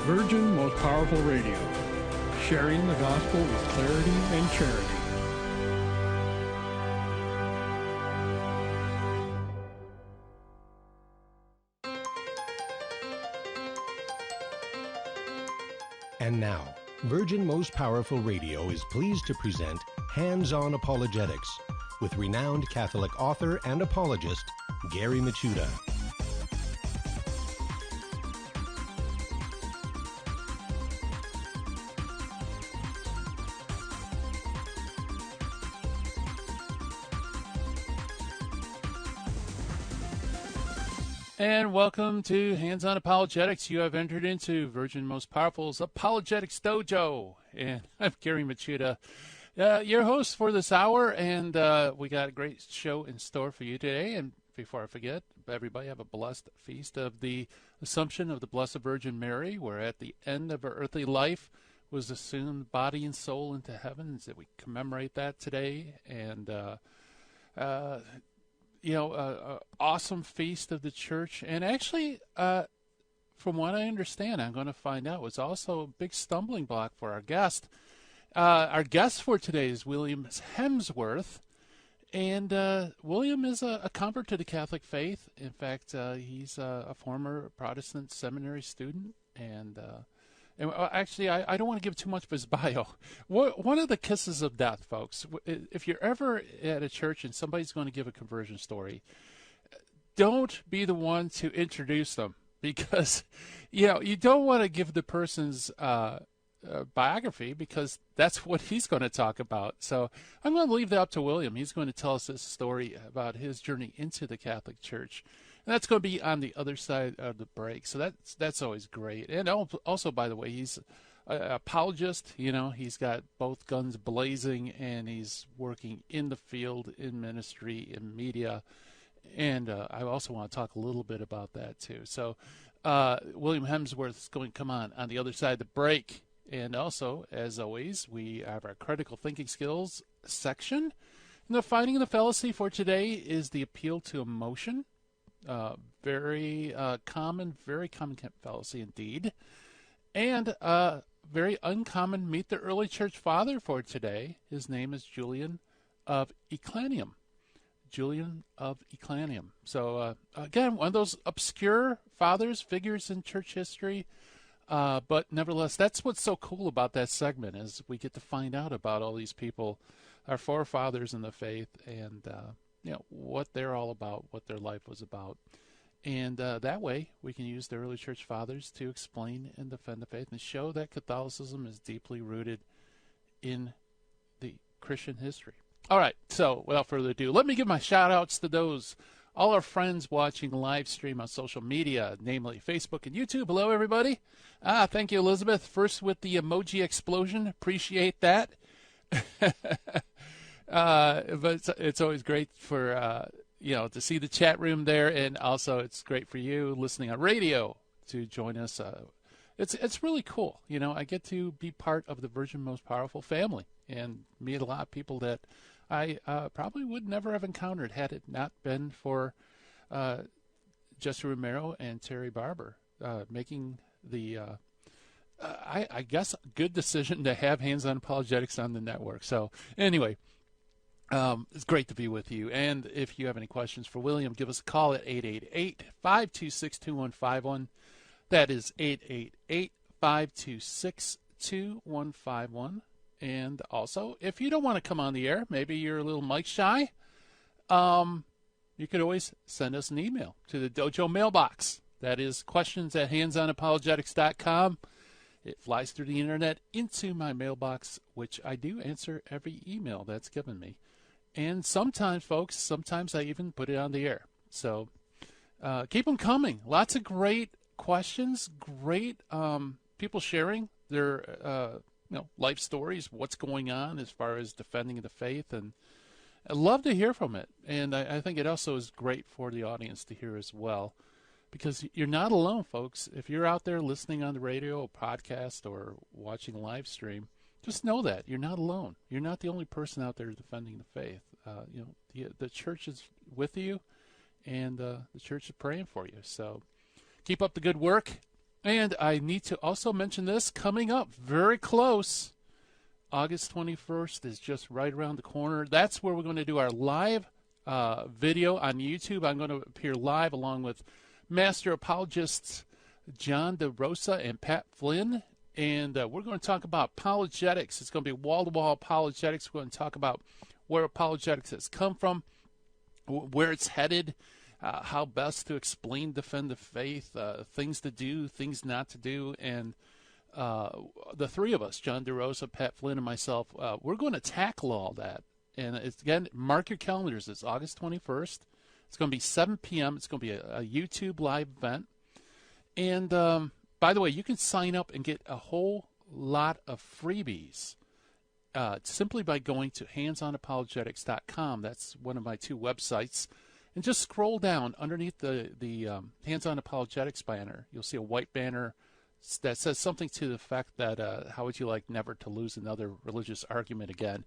Virgin Most Powerful Radio, sharing the gospel with clarity and charity. And now, Virgin Most Powerful Radio is pleased to present Hands-On Apologetics with renowned Catholic author and apologist, Gary Michuta. And welcome to Hands-On Apologetics. You have entered into Virgin Most Powerful's Apologetics Dojo. And I'm Gary Michuta, your host for this hour. And we got a great show in store for you today. And before I forget, everybody have a blessed feast of the Assumption of the Blessed Virgin Mary, where at the end of her earthly life was assumed body and soul into heaven. So we commemorate that today. And awesome feast of the church. And actually, from what I understand, I'm going to find out, was also a big stumbling block for our guest. Our guest for today is William Hemsworth. And William is a convert to the Catholic faith. In fact, he's a former Protestant seminary student. And actually, I don't want to give too much of his bio. One of the kisses of death, folks, if you're ever at a church and somebody's going to give a conversion story, don't be the one to introduce them, because, you don't want to give the person's biography, because that's what he's going to talk about. So I'm going to leave that up to William. He's going to tell us this story about his journey into the Catholic Church. And that's going to be on the other side of the break. So that's always great. And also, by the way, he's an apologist. He's got both guns blazing, and he's working in the field, in ministry, in media. And I also want to talk a little bit about that, too. So William Hemsworth is going to come on the other side of the break. And also, as always, we have our critical thinking skills section. And the finding of the fallacy for today is the appeal to emotion. Very common fallacy indeed. And very uncommon meet the early church father for today. His name is Julian of Eclanium. So again, one of those obscure figures in church history. But nevertheless, that's what's so cool about that segment, is we get to find out about all these people, our forefathers in the faith, and what they're all about, what their life was about. And that way, we can use the early church fathers to explain and defend the faith and show that Catholicism is deeply rooted in the Christian history. All right, so without further ado, let me give my shout-outs to all our friends watching live stream on social media, namely Facebook and YouTube. Hello, everybody. Thank you, Elizabeth. First with the emoji explosion. Appreciate that. But it's always great for, to see the chat room there. And also it's great for you listening on radio to join us. It's really cool. I get to be part of the Virgin Most Powerful family and meet a lot of people that I probably would never have encountered had it not been for Jesse Romero and Terry Barber making the, I guess, good decision to have Hands-On Apologetics on the network. So anyway, it's great to be with you. And if you have any questions for William, give us a call at 888-526-2151. That is 888-526-2151. And also, if you don't want to come on the air, maybe you're a little mic shy, you could always send us an email to the Dojo mailbox. That is questions@handsonapologetics.com. It flies through the internet into my mailbox, which I do answer every email that's given me. And sometimes, folks, I even put it on the air. So keep them coming. Lots of great questions, great people sharing their life stories, what's going on as far as defending the faith, and I love to hear from it. And I think it also is great for the audience to hear as well, because you're not alone, folks. If you're out there listening on the radio or podcast or watching a live stream, just know that you're not alone. You're not the only person out there defending the faith. The church is with you, and the church is praying for you. So keep up the good work. And I need to also mention this coming up very close. August 21st is just right around the corner. That's where we're going to do our live video on YouTube. I'm going to appear live along with Master Apologists John DeRosa and Pat Flynn. And we're going to talk about apologetics. It's going to be wall-to-wall apologetics. We're going to talk about where apologetics has come from, where it's headed, how best to explain, defend the faith, things to do, things not to do. And the three of us, John DeRosa, Pat Flynn, and myself, we're going to tackle all that. And it's, again, mark your calendars. It's August 21st. It's going to be 7 p.m. It's going to be a YouTube live event. And by the way, you can sign up and get a whole lot of freebies simply by going to handsonapologetics.com. That's one of my two websites. And just scroll down underneath the Hands On Apologetics banner. You'll see a white banner that says something to the effect that, how would you like never to lose another religious argument again?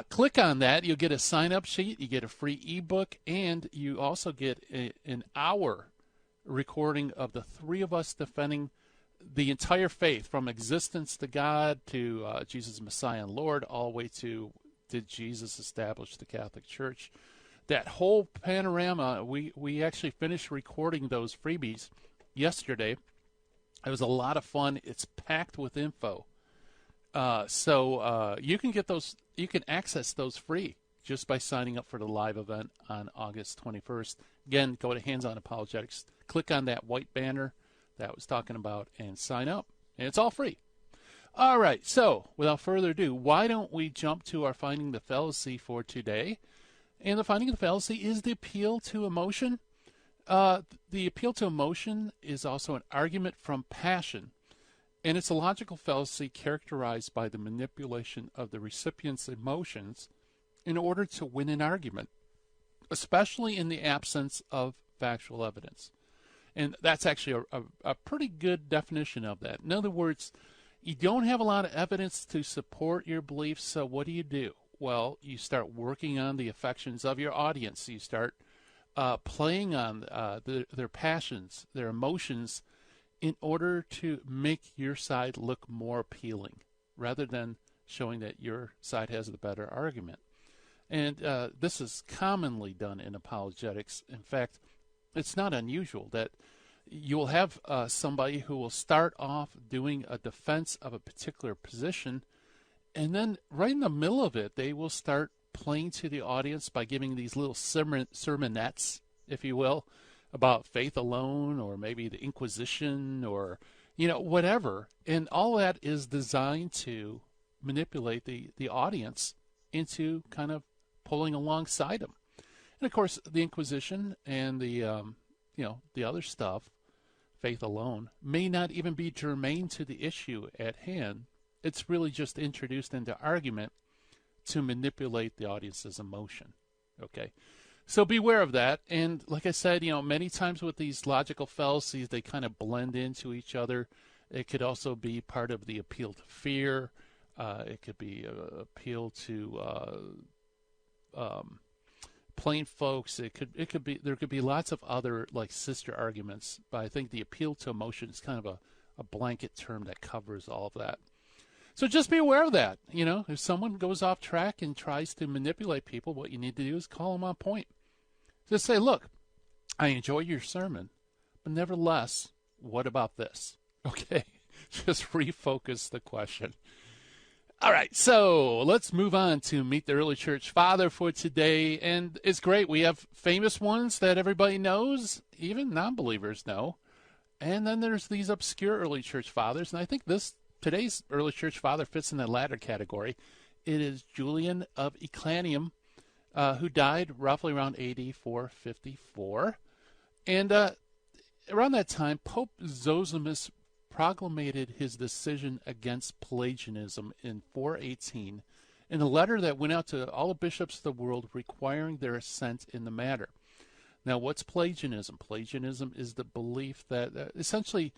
Click on that. You'll get a sign-up sheet. You get a free ebook. And you also get an hour recording of the three of us defending the entire faith, from existence to God to Jesus Messiah and Lord, all the way to did Jesus establish the Catholic Church. That whole panorama, we actually finished recording those freebies yesterday. It was a lot of fun. It's packed with info. So you can get those, you can access those free just by signing up for the live event on August 21st. Again, go to Hands On Apologetics, click on that white banner that I was talking about, and sign up. And it's all free. All right, so without further ado, why don't we jump to our Finding the Fallacy for today? And the Finding of the Fallacy is the appeal to emotion. The appeal to emotion is also an argument from passion, and it's a logical fallacy characterized by the manipulation of the recipient's emotions in order to win an argument, especially in the absence of factual evidence. And that's actually a pretty good definition of that. In other words, you don't have a lot of evidence to support your beliefs, so what do? Well, you start working on the affections of your audience. You start playing on their passions, their emotions, in order to make your side look more appealing, rather than showing that your side has the better argument. And this is commonly done in apologetics. In fact, it's not unusual that you will have somebody who will start off doing a defense of a particular position, and then right in the middle of it, they will start playing to the audience by giving these little sermonettes, if you will, about faith alone, or maybe the Inquisition, or, whatever. And all that is designed to manipulate the audience into kind of pulling alongside them. And of course, the Inquisition and the other stuff, faith alone, may not even be germane to the issue at hand. It's really just introduced into argument to manipulate the audience's emotion. Okay, so beware of that. And like I said, many times with these logical fallacies, they kind of blend into each other. It could also be part of the appeal to fear. It could be appeal to plain folks. There could be lots of other like sister arguments, but I think the appeal to emotion is kind of a blanket term that covers all of that. So just be aware of that. If someone goes off track and tries to manipulate people, what you need to do is call them on point. Just say, look, I enjoy your sermon, but nevertheless, what about this? Okay, just refocus the question. All right, so let's move on to Meet the Early Church Father for today. And it's great. We have famous ones that everybody knows, even non-believers know. And then there's these obscure early church fathers. And I think today's early church father fits in the latter category. It is Julian of Eclanium, who died roughly around AD 454. And around that time, Pope Zosimus proclamated his decision against Pelagianism in 418 in a letter that went out to all the bishops of the world requiring their assent in the matter. Now, what's Pelagianism? Pelagianism is the belief that essentially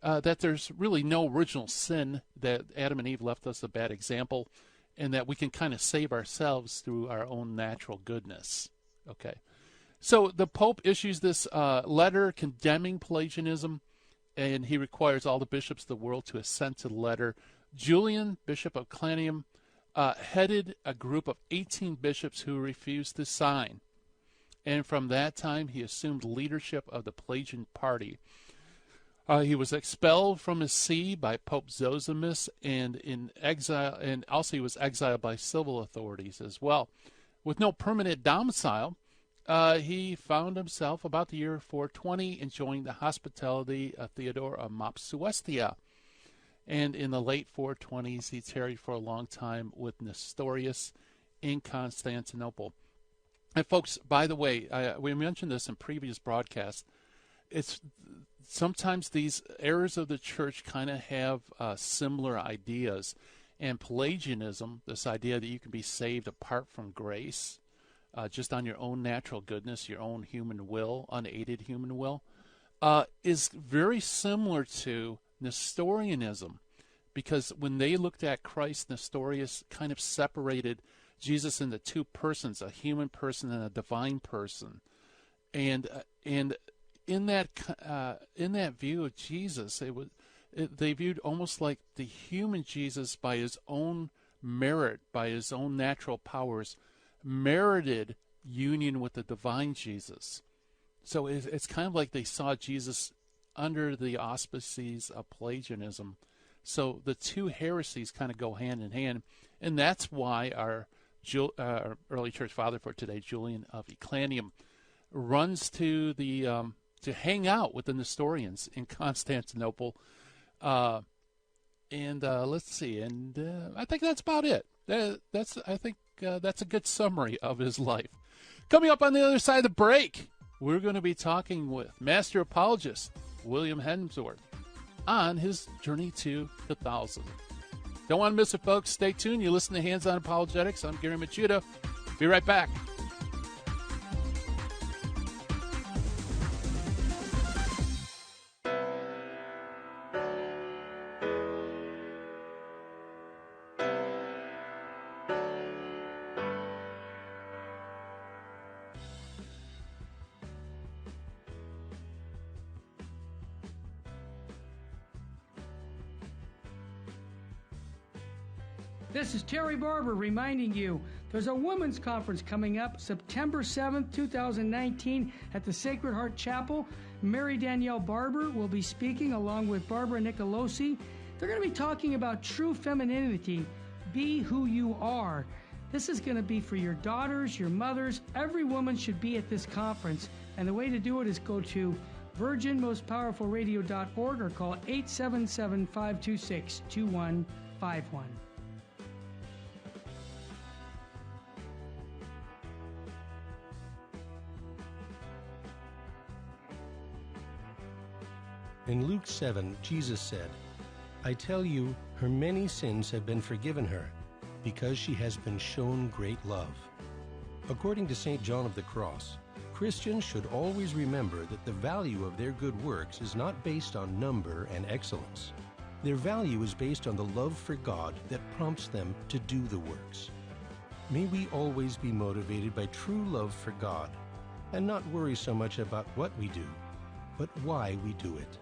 that there's really no original sin, that Adam and Eve left us a bad example, and that we can kind of save ourselves through our own natural goodness. Okay, so the Pope issues this letter condemning Pelagianism. and he requires all the bishops of the world to assent to the letter. Julian, Bishop of Clanium, headed a group of 18 bishops who refused to sign. And from that time, he assumed leadership of the Pelagian party. He was expelled from his see by Pope Zosimus, and in exile, and also he was exiled by civil authorities as well. With no permanent domicile, he found himself about the year 420 enjoying the hospitality of Theodore of Mopsuestia. And in the late 420s, he tarried for a long time with Nestorius in Constantinople. And folks, by the way, we mentioned this in previous broadcasts. It's sometimes these errors of the church kind of have similar ideas. And Pelagianism, this idea that you can be saved apart from grace, just on your own natural goodness, your own human will, unaided human will, is very similar to Nestorianism, because when they looked at Christ, Nestorius kind of separated Jesus into two persons, a human person and a divine person, and in that view of Jesus, they viewed almost like the human Jesus by his own merit, by his own natural powers, merited union with the divine Jesus. So it's kind of like they saw Jesus under the auspices of Pelagianism. So the two heresies kind of go hand in hand, and that's why our early church father for today, Julian of Eclanium, runs to the to hang out with the Nestorians in Constantinople. Let's see, and I think that's about it. That's a good summary of his life. Coming up on the other side of the break, we're going to be talking with Master Apologist William Hemsworth on his journey to Catholicism. Don't want to miss it, folks. Stay tuned. You listen to Hands On Apologetics. I'm Gary Machuda. Be right back. This is Terry Barber reminding you there's a women's conference coming up September 7th, 2019 at the Sacred Heart Chapel. Mary Danielle Barber will be speaking along with Barbara Nicolosi. They're going to be talking about true femininity. Be who you are. This is going to be for your daughters, your mothers. Every woman should be at this conference. And the way to do it is go to virginmostpowerfulradio.org or call 877-526-2151. In Luke 7, Jesus said, I tell you, her many sins have been forgiven her, because she has been shown great love. According to St. John of the Cross, Christians should always remember that the value of their good works is not based on number and excellence. Their value is based on the love for God that prompts them to do the works. May we always be motivated by true love for God, and not worry so much about what we do, but why we do it.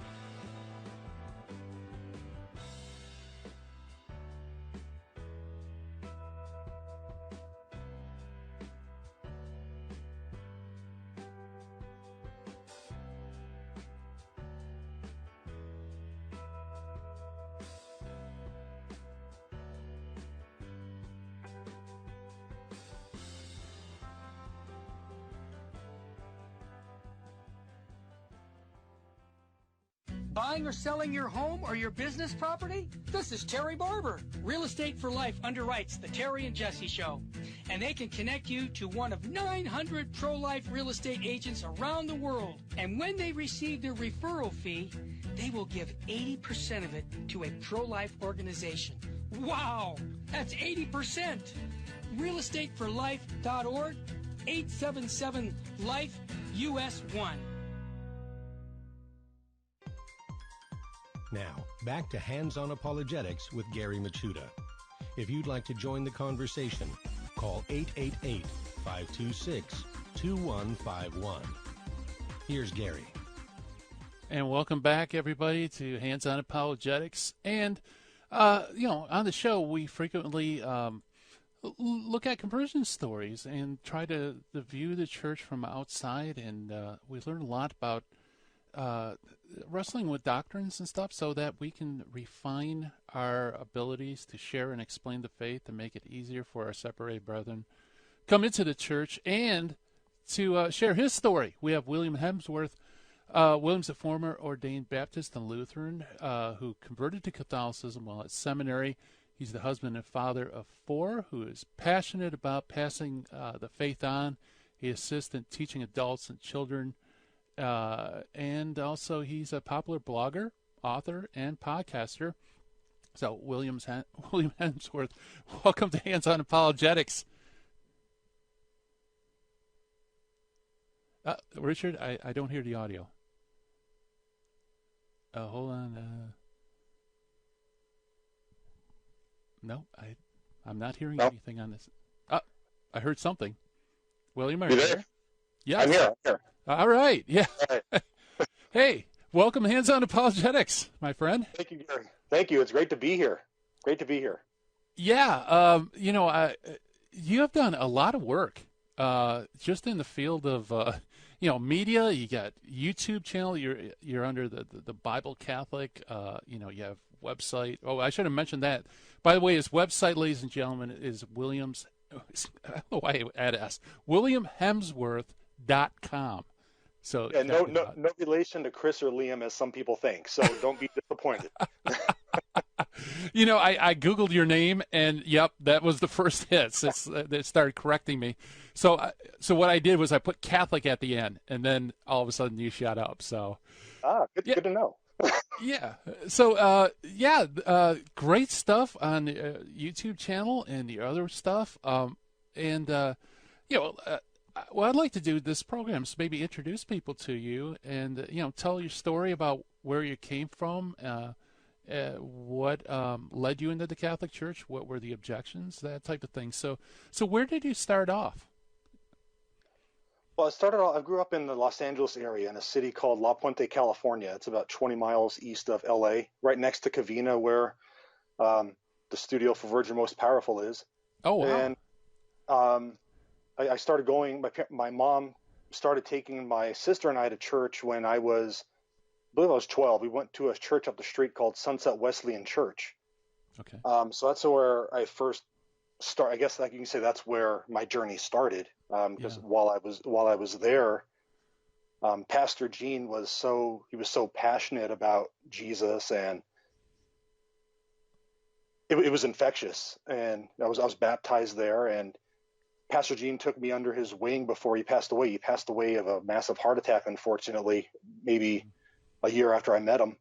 Buying or selling your home or your business property? This is Terry Barber. Real Estate for Life underwrites the Terry and Jesse Show. And they can connect you to one of 900 pro-life real estate agents around the world. And when they receive their referral fee, they will give 80% of it to a pro-life organization. Wow! That's 80%! realestateforlife.org, 877-LIFE-US1. Now, back to Hands On Apologetics with Gary Machuda. If you'd like to join the conversation, call 888-526-2151. Here's Gary. And welcome back, everybody, to Hands-On Apologetics. And, on the show, we frequently look at conversion stories and try to view the church from outside. And we learn a lot about wrestling with doctrines and stuff so that we can refine our abilities to share and explain the faith and make it easier for our separated brethren come into the church and to share his story. We have William Hemsworth. William's a former ordained Baptist and Lutheran who converted to Catholicism while at seminary. He's the husband and father of 4 who is passionate about passing the faith on. He assists in teaching adults and children. And also he's a popular blogger, author, and podcaster. So William Hemsworth, welcome to Hands-On Apologetics. Richard, I don't hear the audio. Hold on. No, I'm not hearing anything on this. I heard something. William, are you there? Yes. I'm here. All right. Yeah. All right. Hey, welcome to Hands-On Apologetics, my friend. Thank you, Gary. Thank you. It's great to be here. Yeah. You have done a lot of work just in the field of, media. You got YouTube channel. You're under the Bible Catholic. You have website. Oh, I should have mentioned that. By the way, his website, ladies and gentlemen, is Williams. I don't know why I had to ask. WilliamHemsworth.com. So yeah, no relation to Chris or Liam, as some people think. So don't be disappointed. I Googled your name, and yep, that was the first hit. It started correcting me. So what I did was I put Catholic at the end, and then all of a sudden you shot up. So good to know. Yeah. So great stuff on the YouTube channel and the other stuff. What I'd like to do this program is maybe introduce people to you and tell your story about where you came from. What led you into the Catholic Church? What were the objections? That type of thing. So where did you start off? Well, I grew up in the Los Angeles area in a city called La Puente, California. It's about 20 miles east of LA, right next to Covina, where the studio for Virgin Most Powerful is. Oh, wow. And I started going, my mom started taking my sister and I to church when I believe I was 12. We went to a church up the street called Sunset Wesleyan Church. Okay. So that's where I first started. I guess you can say that's where my journey started. Because while I was there, Pastor Gene was so passionate about Jesus, and it was infectious. And I was baptized there, and Pastor Gene took me under his wing before he passed away. He passed away of a massive heart attack, unfortunately, maybe a year after I met him.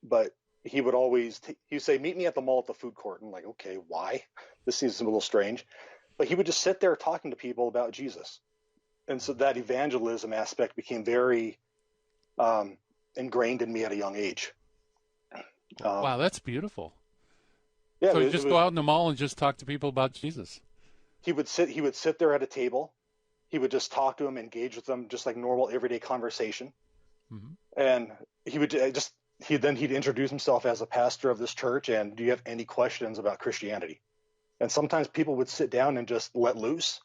But he would always he'd say, "Meet me at the mall at the food court." I'm like, okay, why? This seems a little strange. But he would just sit there talking to people about Jesus. And so that evangelism aspect became very ingrained in me at a young age. Wow, that's beautiful. Yeah, so you just go out in the mall and just talk to people about Jesus. He would sit there at a table. He would just talk to them, engage with them, just like normal everyday conversation. Mm-hmm. And he'd introduce himself as a pastor of this church, and do you have any questions about Christianity? And sometimes people would sit down and just let loose.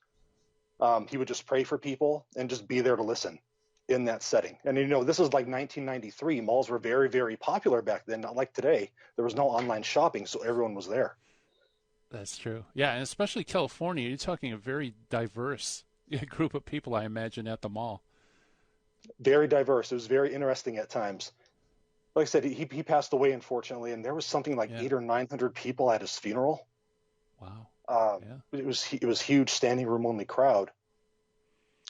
He would just pray for people and just be there to listen in that setting. And, this is like 1993. Malls were very, very popular back then, not like today. There was no online shopping, so everyone was there. That's true. Yeah, and especially California, you're talking a very diverse group of people, I imagine, at the mall. Very diverse. It was very interesting at times. Like I said, he passed away, unfortunately, and there was something like 800 or 900 people at his funeral. Wow. It was huge, standing room only crowd.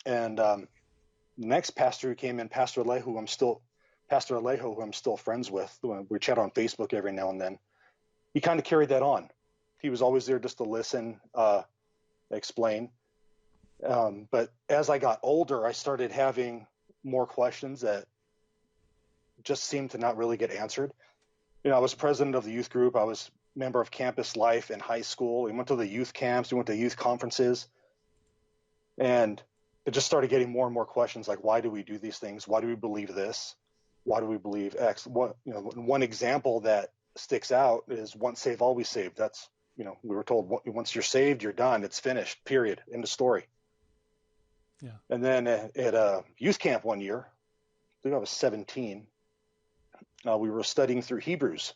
And the next pastor who came in, Pastor Alejo, who I'm still friends with, we chat on Facebook every now and then. He kind of carried that on. He was always there just to listen, explain. But as I got older, I started having more questions that just seemed to not really get answered. I was president of the youth group. I was member of campus life in high school. We went to the youth camps. We went to youth conferences. And it just started getting more and more questions like, why do we do these things? Why do we believe this? why do we believe X? One example that sticks out is once saved, always saved. That's, we were told once you're saved, you're done. It's finished, period. End of story. Yeah. And then at a youth camp one year, I think I was 17, we were studying through Hebrews.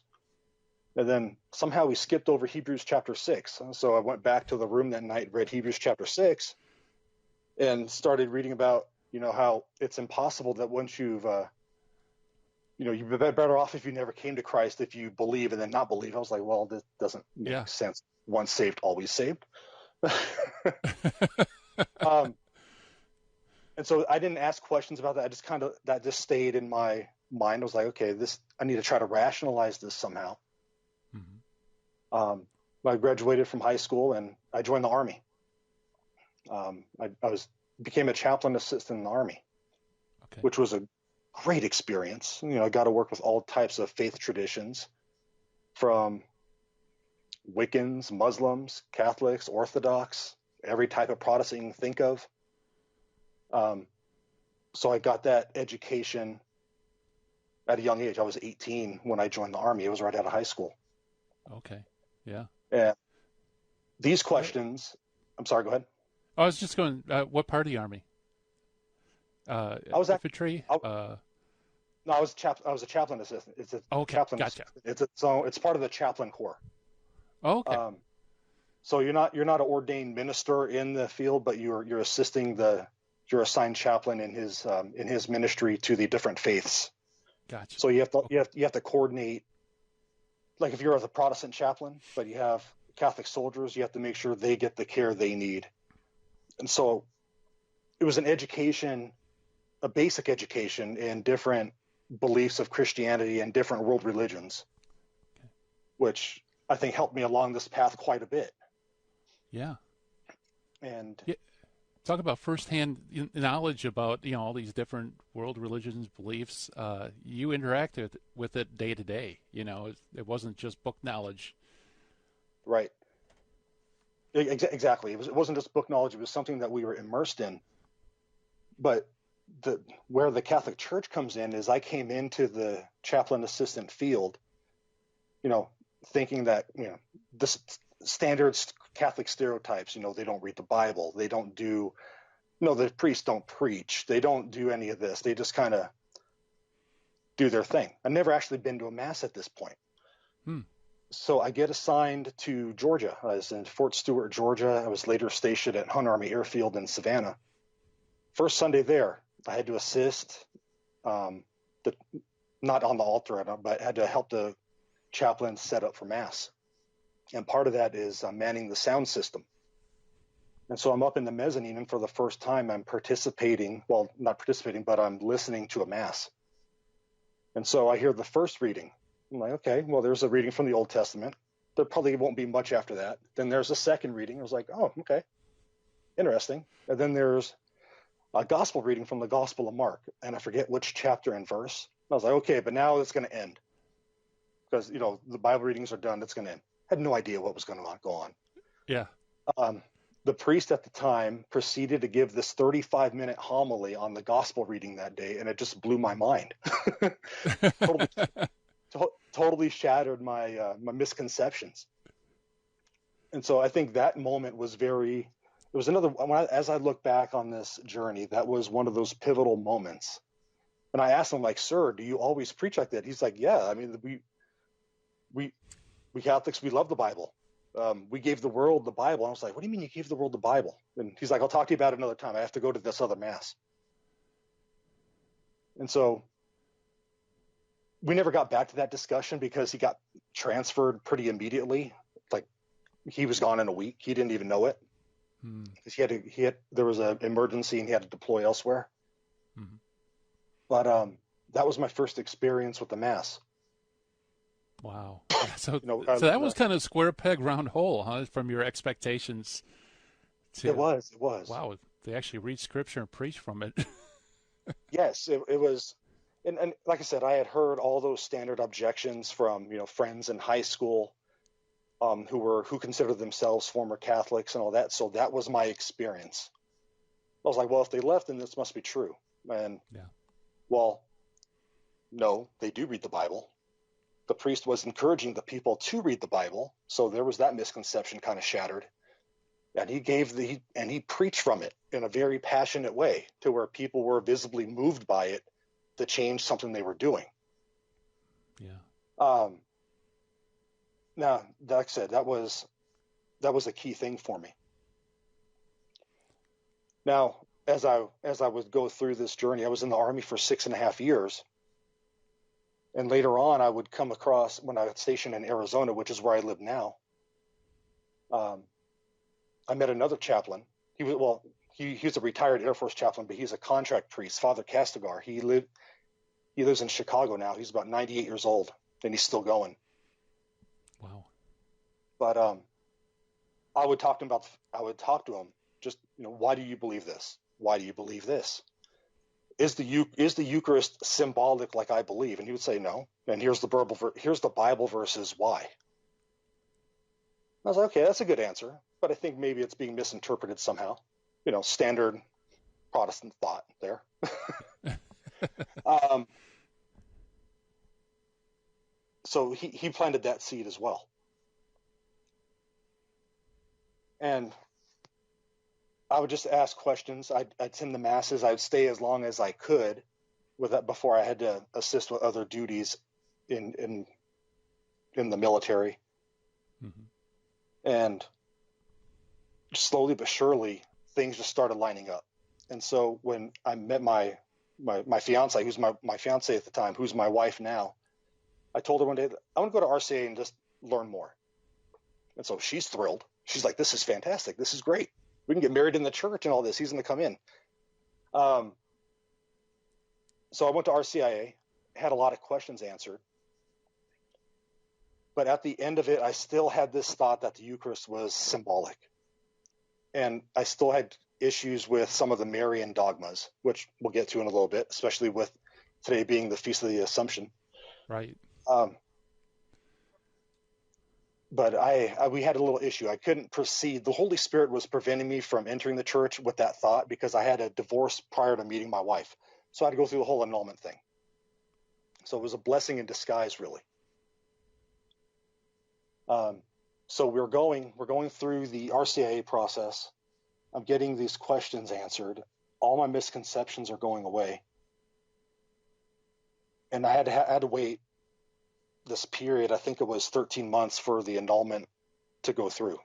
And then somehow we skipped over Hebrews chapter 6. So I went back to the room that night, read Hebrews chapter 6, and started reading about, how it's impossible that once you've, you'd be better off if you never came to Christ, if you believe and then not believe. I was like, well, this doesn't make sense. Once saved, always saved. And so I didn't ask questions about that. I just that just stayed in my mind. I was like, okay, I need to try to rationalize this somehow. Mm-hmm. I graduated from high school and I joined the Army. I became a chaplain assistant in the Army, which was a great experience. I got to work with all types of faith traditions, from Wiccans, Muslims, Catholics, Orthodox, every type of Protestant you can think of. So I got that education at a young age. I was 18 when I joined the Army. It was right out of high school. Okay. Yeah. And these questions, I'm sorry, go ahead. I was just going, what part of the Army? I was infantry? No, I was a chaplain assistant. It's a chaplain gotcha. Assistant. It's part of the chaplain corps. Okay. So you're not an ordained minister in the field, but you're assisting your assigned chaplain in his ministry to the different faiths. Gotcha. So you have to coordinate. Like if you're a Protestant chaplain, but you have Catholic soldiers, you have to make sure they get the care they need. And so it was an education, a basic education in different beliefs of Christianity and different world religions, which I think helped me along this path quite a bit. Yeah. And talk about firsthand knowledge about, all these different world religions, beliefs. You interacted with it day to day. It wasn't just book knowledge. Right. Exactly. It wasn't just book knowledge. It was something that we were immersed in. But where the Catholic Church comes in is I came into the chaplain assistant field, thinking that, the standard Catholic stereotypes, they don't read the Bible. They don't the priests don't preach. They don't do any of this. They just kind of do their thing. I've never actually been to a mass at this point. So I get assigned to Georgia. I was in Fort Stewart, Georgia. I was later stationed at Hunt Army Airfield in Savannah. First Sunday there, I had to assist, not on the altar, but had to help the chaplain set up for Mass. And part of that is manning the sound system. And so I'm up in the mezzanine, and for the first time, I'm not participating, but I'm listening to a Mass. And so I hear the first reading. I'm like, okay, well, there's a reading from the Old Testament. There probably won't be much after that. Then there's a second reading. I was like, oh, okay, interesting. And then there's a gospel reading from the Gospel of Mark, and I forget which chapter and verse. I was like, okay, but now it's going to end because, the Bible readings are done. It's going to end. I had no idea what was going to go on. Yeah. The priest at the time proceeded to give this 35-minute homily on the gospel reading that day, and it just blew my mind. Totally shattered my misconceptions. And so I think that moment was as I look back on this journey, that was one of those pivotal moments. And I asked him, like, sir, do you always preach like that? He's like, yeah, I mean, we Catholics, we love the Bible. We gave the world the Bible. And I was like, what do you mean you gave the world the Bible? And he's like, I'll talk to you about it another time. I have to go to this other Mass. And so we never got back to that discussion because he got transferred pretty immediately. Like he was gone in a week. He didn't even know it. Because there was an emergency and he had to deploy elsewhere. Mm-hmm. But that was my first experience with the Mass. Wow. So that was kind of square peg, round hole, huh? From your expectations. It was. Wow. They actually read scripture and preach from it. Yes, it was. And like I said, I had heard all those standard objections from, friends in high school who considered themselves former Catholics and all that. So that was my experience. I was like, well, if they left, then this must be true. And no, they do read the Bible. The priest was encouraging the people to read the Bible, so there was that misconception kind of shattered. And he preached from it in a very passionate way to where people were visibly moved by it to change something they were doing. Yeah. Now, like I said, that was a key thing for me. Now, as I would go through this journey, I was in the Army for 6.5 years. And later on, I would come across, when I was stationed in Arizona, which is where I live now, I met another chaplain. He was a retired Air Force chaplain, but he's a contract priest, Father Castigar. He lives in Chicago now. He's about 98 years old, and he's still going. Wow. But I would talk to him just, why do you believe this? Why do you believe this? Is the Eucharist symbolic like I believe? And he would say no. And here's the Bible verses why. I was like, okay, that's a good answer, but I think maybe it's being misinterpreted somehow. Standard Protestant thought there. So he planted that seed as well. And I would just ask questions. I'd attend the masses. I'd stay as long as I could with that before I had to assist with other duties in the military. Mm-hmm. And slowly but surely, things just started lining up. And so when I met my fiance, who's my fiance at the time, who's my wife now, I told her one day, I want to go to RCA and just learn more. And so she's thrilled. She's like, this is fantastic. This is great. We can get married in the church and all this. He's going to come in. So I went to RCIA, had a lot of questions answered. But at the end of it, I still had this thought that the Eucharist was symbolic. And I still had issues with some of the Marian dogmas, which we'll get to in a little bit, especially with today being the Feast of the Assumption. Right. But we had a little issue. I couldn't proceed. The Holy Spirit was preventing me from entering the church with that thought because I had a divorce prior to meeting my wife. So I had to go through the whole annulment thing. So it was a blessing in disguise, really. So we're going through the RCIA process. I'm getting these questions answered. All my misconceptions are going away. And I had to wait this period, I think it was 13 months for the annulment to go through.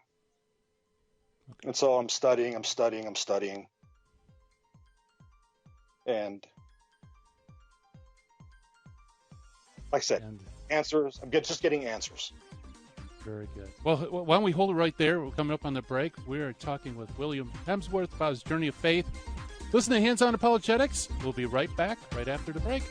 Okay. And so I'm studying. And like I said, answers, I'm just getting answers. Very good. Well, why don't we hold it right there? We're coming up on the break. We're talking with William Hemsworth about his journey of faith. Listen to Hands On Apologetics. We'll be right back right after the break.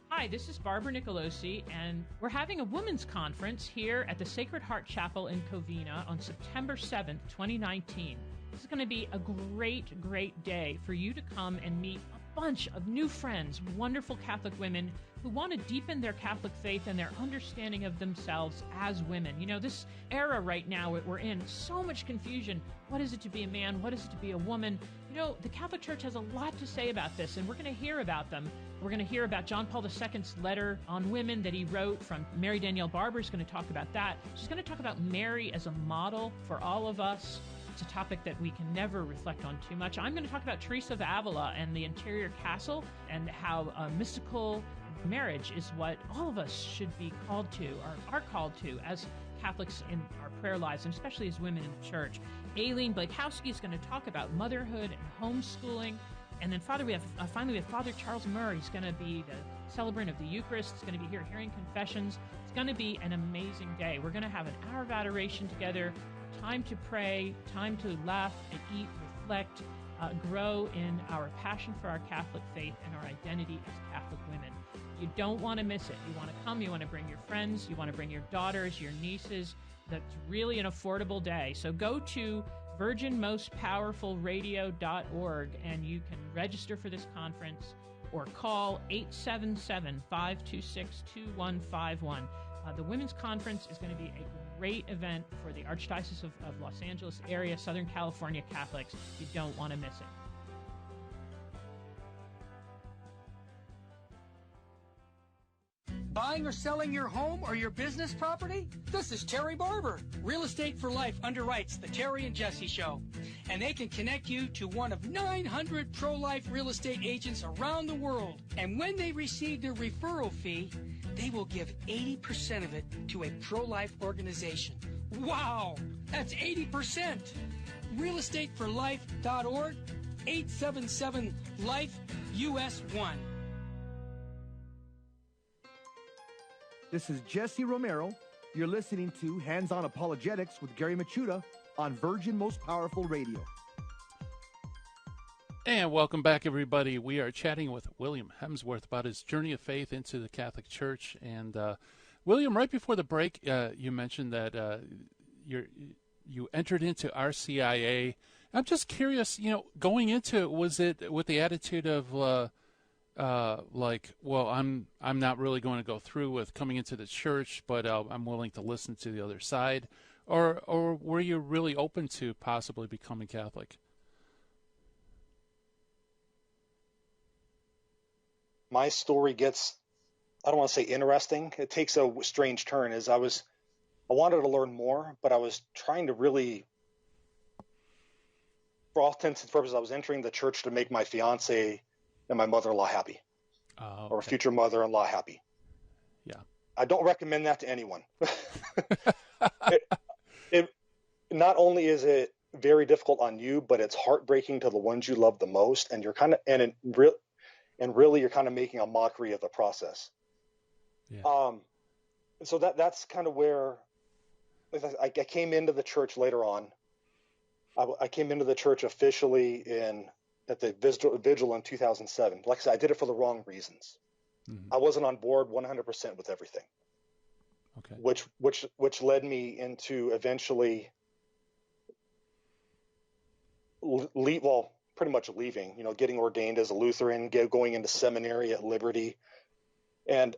Hi, this is Barbara Nicolosi, and we're having a women's conference here at the Sacred Heart Chapel in Covina on September 7th, 2019. This is going to be a great, great day for you to come and meet a bunch of new friends, wonderful Catholic women who want to deepen their Catholic faith and their understanding of themselves as women. You know, this era right now we're in, so much confusion. What is it to be a man? What is it to be a woman? You know, the Catholic Church has a lot to say about this, and we're going to hear about them. We're going to hear about John Paul II's letter on women that he wrote from Mary Danielle Barber is going to talk about that. She's going to talk about Mary as a model for all of us. It's a topic that we can never reflect on too much. I'm going to talk about Teresa of Avila and the interior castle and how mystical marriage is what all of us should be called to, or are called to as Catholics in our prayer lives, and especially as women in the church. Aileen Blakowski is going to talk about motherhood and homeschooling. And then finally we have Father Charles Murray. He's going to be the celebrant of the Eucharist. He's going to be here hearing confessions. It's going to be an amazing day. We're going to have an hour of adoration together, time to pray, time to laugh and eat, reflect, grow in our passion for our Catholic faith and our identity as Catholic women. You don't want to miss it. You want to come, you want to bring your friends, you want to bring your daughters, your nieces. That's really an affordable day. So go to virginmostpowerfulradio.org, and you can register for this conference or call 877-526-2151. The Women's Conference is going to be a great event for the Archdiocese of Los Angeles area, Southern California Catholics. You don't want to miss it. Buying or selling your home or your business property? This is Terry Barber. Real Estate for Life underwrites the Terry and Jesse Show. And they can connect you to one of 900 pro-life real estate agents around the world. And when they receive their referral fee, they will give 80% of it to a pro-life organization. Wow! That's 80%! realestateforlife.org, 877-LIFE-US1. This is Jesse Romero. You're listening to Hands-On Apologetics with Gary Machuda on Virgin Most Powerful Radio. And welcome back, everybody. We are chatting with William Hemsworth about his journey of faith into the Catholic Church. And William, right before the break, you mentioned that you entered into RCIA. I'm just curious, going into it, was it with the attitude of well, I'm not really going to go through with coming into the church, but I'm willing to listen to the other side, or were you really open to possibly becoming Catholic? My story gets, I don't want to say interesting. It takes a strange turn. I wanted to learn more, but I was trying to really, for all intents and purposes, I was entering the church to make my fiance and my mother-in-law happy, or future mother-in-law happy. Yeah. I don't recommend that to anyone. it not only is it very difficult on you, but it's heartbreaking to the ones you love the most, and you're kind of really you're kind of making a mockery of the process. Yeah. So that's kind of where I came into the church later on. I came into the church officially at the vigil in 2007. Like I said, I did it for the wrong reasons. Mm-hmm. I wasn't on board 100% with everything. Okay. Which led me into eventually pretty much leaving, getting ordained as a Lutheran, going into seminary at Liberty. And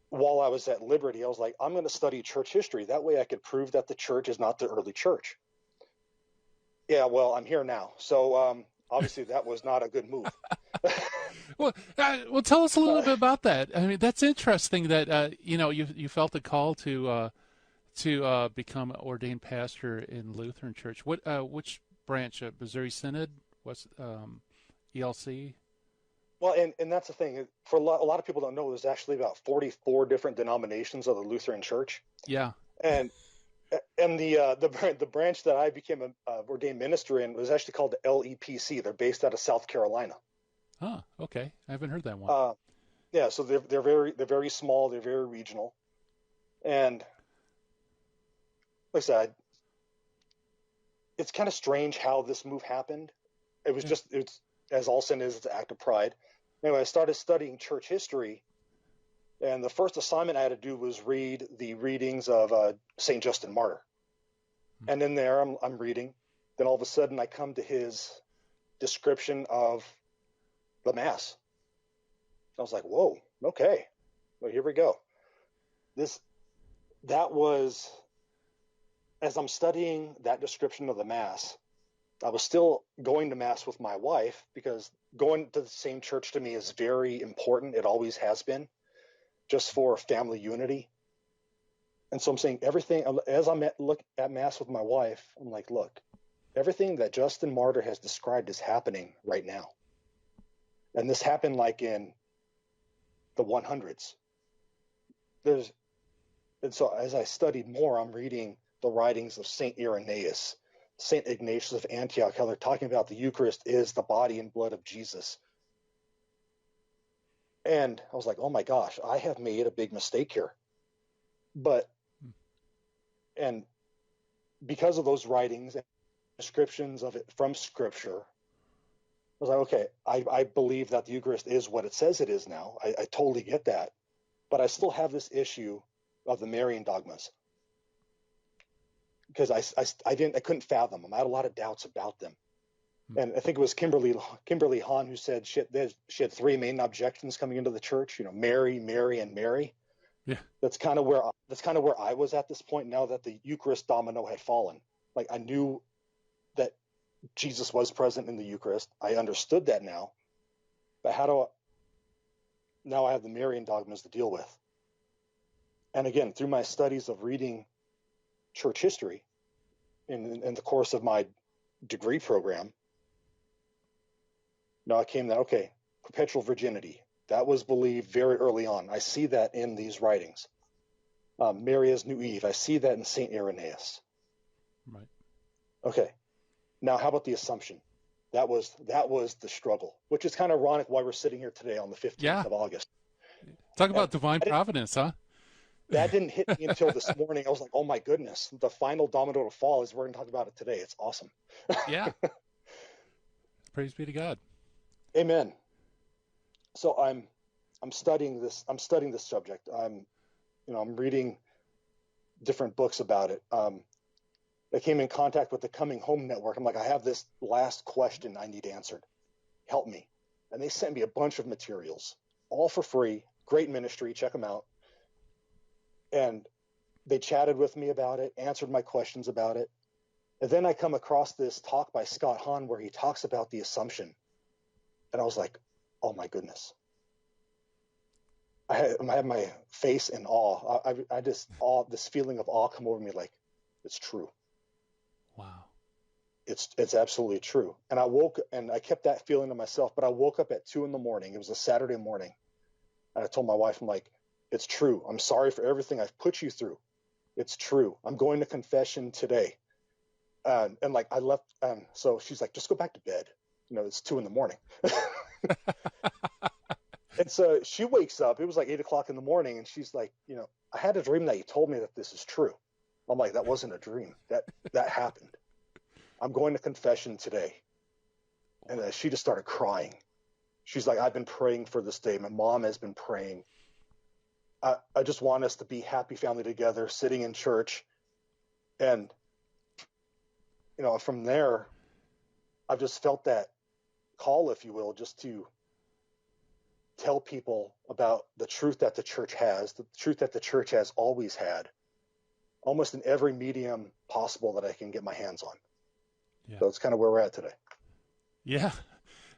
while I was at Liberty, I was like, I'm going to study church history. That way I could prove that the church is not the early church. Yeah, well, I'm here now. So obviously that was not a good move. Well, tell us a little bit about that. I mean, that's interesting that, you felt the call to become an ordained pastor in Lutheran Church. Which branch? Missouri Synod? What's ELC? Well, and that's the thing. For a lot of people don't know, there's actually about 44 different denominations of the Lutheran Church. Yeah. And the branch that I became an ordained minister in was actually called the LEPC. They're based out of South Carolina. Oh, okay. I haven't heard that one. Yeah, so they're very small. They're very regional, and like I said, it's kind of strange how this move happened. It was it's as all sin is, it's an act of pride. Anyway, I started studying church history, and the first assignment I had to do was read the readings of St. Justin Martyr. And in there, I'm reading. Then all of a sudden, I come to his description of the Mass. I was like, whoa, okay. Well, here we go. That was, as I'm studying that description of the Mass, I was still going to Mass with my wife, because going to the same church to me is very important. It always has been, just for family unity. And so I'm saying everything, as look at Mass with my wife, I'm like, look, everything that Justin Martyr has described is happening right now. And this happened like in the 100s. And so as I studied more, I'm reading the writings of St. Irenaeus, St. Ignatius of Antioch, how they're talking about the Eucharist is the body and blood of Jesus. And I was like, oh my gosh, I have made a big mistake here. And because of those writings and descriptions of it from Scripture, I was like, okay, I believe that the Eucharist is what it says it is now. I totally get that. But I still have this issue of the Marian dogmas. because I couldn't fathom them. I had a lot of doubts about them. And I think it was Kimberly Hahn who said she had three main objections coming into the church. Mary, Mary, and Mary. Yeah. That's kind of where I was at this point. Now that the Eucharist domino had fallen, like I knew that Jesus was present in the Eucharist. I understood that now, but now I have the Marian dogmas to deal with. And again, through my studies of reading church history in the course of my degree program, now I came that, okay, perpetual virginity, that was believed very early on. I see that in these writings. Mary as New Eve, I see that in St. Irenaeus. Right. Okay. Now, how about the Assumption? That was the struggle, which is kind of ironic why we're sitting here today on the 15th of August. Talk about divine providence, huh? That didn't hit me until this morning. I was like, oh my goodness, the final domino to fall is we're going to talk about it today. It's awesome. Yeah. Praise be to God. Amen. So I'm studying this. I'm studying this subject. I'm reading different books about it. I came in contact with the Coming Home Network. I'm like, I have this last question I need answered. Help me. And they sent me a bunch of materials, all for free. Great ministry. Check them out. And they chatted with me about it, answered my questions about it. And then I come across this talk by Scott Hahn where he talks about the Assumption. And I was like, oh my goodness. I had my face in awe. I just this feeling of awe come over me, like, it's true. Wow. It's absolutely true. And I kept that feeling to myself, but I woke up at 2 a.m. It was a Saturday morning. And I told my wife, I'm like, it's true. I'm sorry for everything I've put you through. It's true. I'm going to confession today. And like I left. So she's like, just go back to bed. It's 2 a.m. And so she wakes up. It was like 8 o'clock in the morning. And she's like, I had a dream that you told me that this is true. I'm like, that wasn't a dream. That happened. I'm going to confession today. And she just started crying. She's like, I've been praying for this day. My mom has been praying. I just want us to be happy family together, sitting in church. And, from there, I've just felt that call, if you will, just to tell people about the truth that the church has, the truth that the church has always had, almost in every medium possible that I can get my hands on. Yeah. So it's kind of where we're at today. Yeah.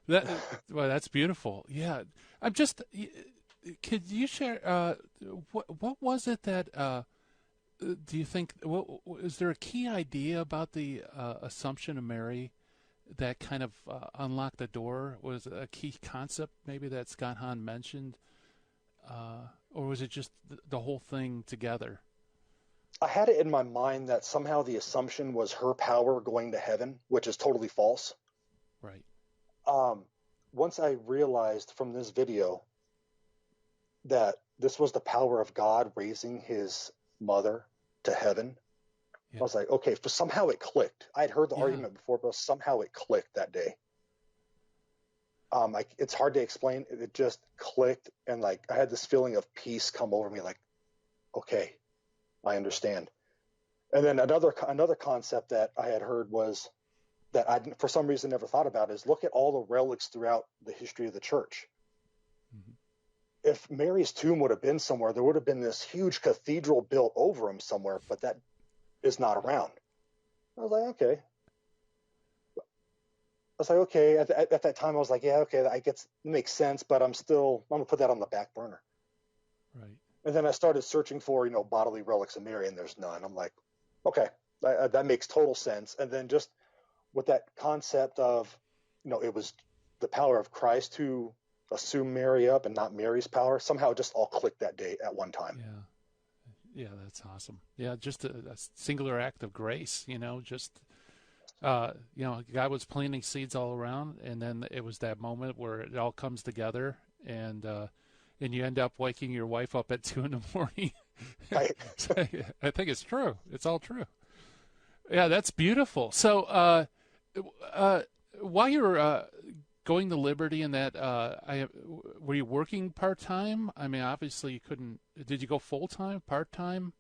That's beautiful. Yeah. I'm just, could you share, what was it that, do you think, is there a key idea about the Assumption of Mary that kind of unlocked the door? Was it a key concept maybe that Scott Hahn mentioned? Or was it just the whole thing together? I had it in my mind that somehow the Assumption was her power going to heaven, which is totally false. Right. Once I realized from this video that this was the power of God raising his mother to heaven, I was like, okay, somehow it clicked. I had heard the argument before, but somehow it clicked that day. It's hard to explain. It just clicked. And like, I had this feeling of peace come over me, like, okay, I understand. And then another concept that I had heard was that I, for some reason, never thought about is look at all the relics throughout the history of the church. Mm-hmm. If Mary's tomb would have been somewhere, there would have been this huge cathedral built over him somewhere, but that is not around. I was like, okay. At that time, I was like, yeah, okay, I guess it makes sense, but I'm going to put that on the back burner. Right. And then I started searching for, bodily relics of Mary, and there's none. I'm like, okay, that makes total sense. And then just with that concept of, it was the power of Christ who assumed Mary up and not Mary's power, somehow it just all clicked that day at one time. Yeah. Yeah, that's awesome. Yeah, just a singular act of grace, God was planting seeds all around, and then it was that moment where it all comes together, and you end up waking your wife up at 2 a.m. Right. I think it's true. It's all true. Yeah, that's beautiful. So, while you were going to Liberty and that, were you working part-time? I mean, obviously you couldn't. Did you go full-time, part-time?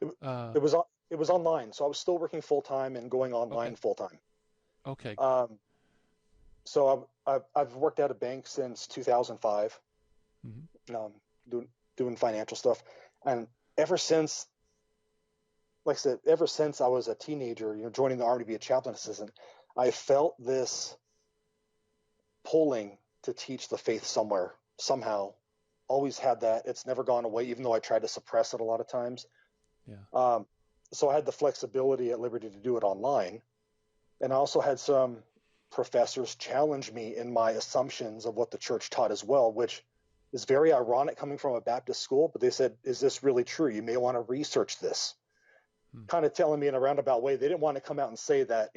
It was it was online, so I was still working full time and going online Okay. full time. Okay. So I've worked at a bank since 2005, doing financial stuff, and ever since, like I said, ever since I was a teenager, joining the Army to be a chaplain assistant, I felt this pulling to teach the faith somewhere, somehow. Always had that. It's never gone away, even though I tried to suppress it a lot of times. Yeah. So I had the flexibility at Liberty to do it online. And I also had some professors challenge me in my assumptions of what the church taught as well, which is very ironic coming from a Baptist school. But they said, is this really true? You may want to research this. Kind of telling me in a roundabout way. They didn't want to come out and say that,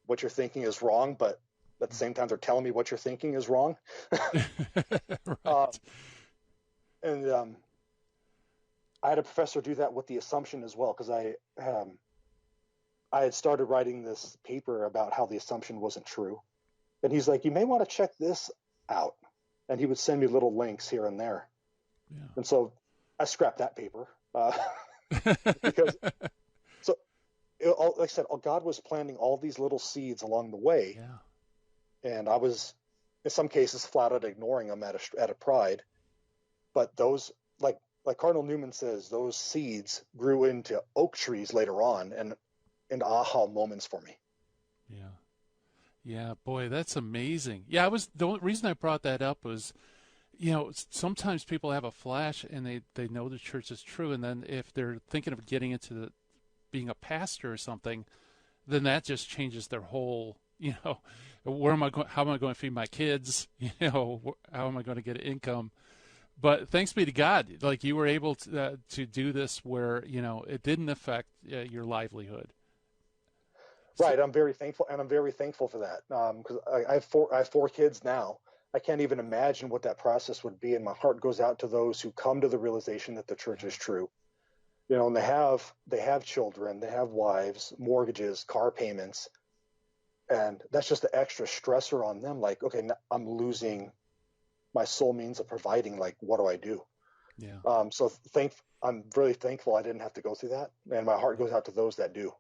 what you're thinking is wrong, but at the same time, they're telling me what you're thinking is wrong. Right. I had a professor do that with the assumption as well, because I had started writing this paper about how the assumption wasn't true. And he's like, you may want to check this out. And he would send me little links here and there. Yeah. And so I scrapped that paper. Because, like I said, God was planting all these little seeds along the way. Yeah. And I was, in some cases, flat out ignoring them out of pride. But those, like Cardinal Newman says, those seeds grew into oak trees later on and into aha moments for me. Yeah. Yeah, boy, that's amazing. Yeah, the only reason I brought that up was, sometimes people have a flash and they know the church is true, and then if they're thinking of getting into being a pastor or something, then that just changes their whole, where am I going? How am I going to feed my kids? How am I going to get income? But thanks be to God, like you were able to do this where it didn't affect your livelihood. Right, I'm very thankful, and I'm very thankful for that, because I have four kids now. I can't even imagine what that process would be, and my heart goes out to those who come to the realization that the church is true. And they have children, they have wives, mortgages, car payments, and that's just the extra stressor on them. Like, okay, I'm losing my sole means of providing. Like, what do I do? Yeah. So I'm really thankful I didn't have to go through that, and my heart goes out to those that do.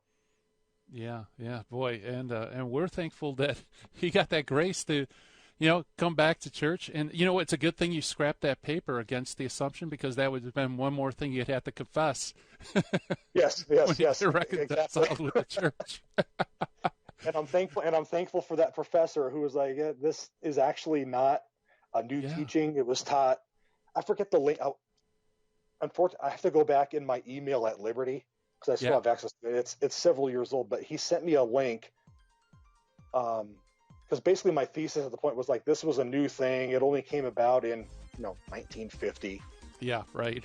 Yeah, boy, and we're thankful that he got that grace to, come back to church. And it's a good thing you scrapped that paper against the assumption, because that would have been one more thing you'd have to confess. Yes, exactly. With the church. And I'm thankful for that professor who was like, yeah, this is actually not a new teaching. It was taught. I forget the link. Unfortunately, I have to go back in my email at Liberty, because I still have access to it. It's several years old, but he sent me a link. Because basically my thesis at the point was like, this was a new thing. It only came about in 1950. Yeah, right.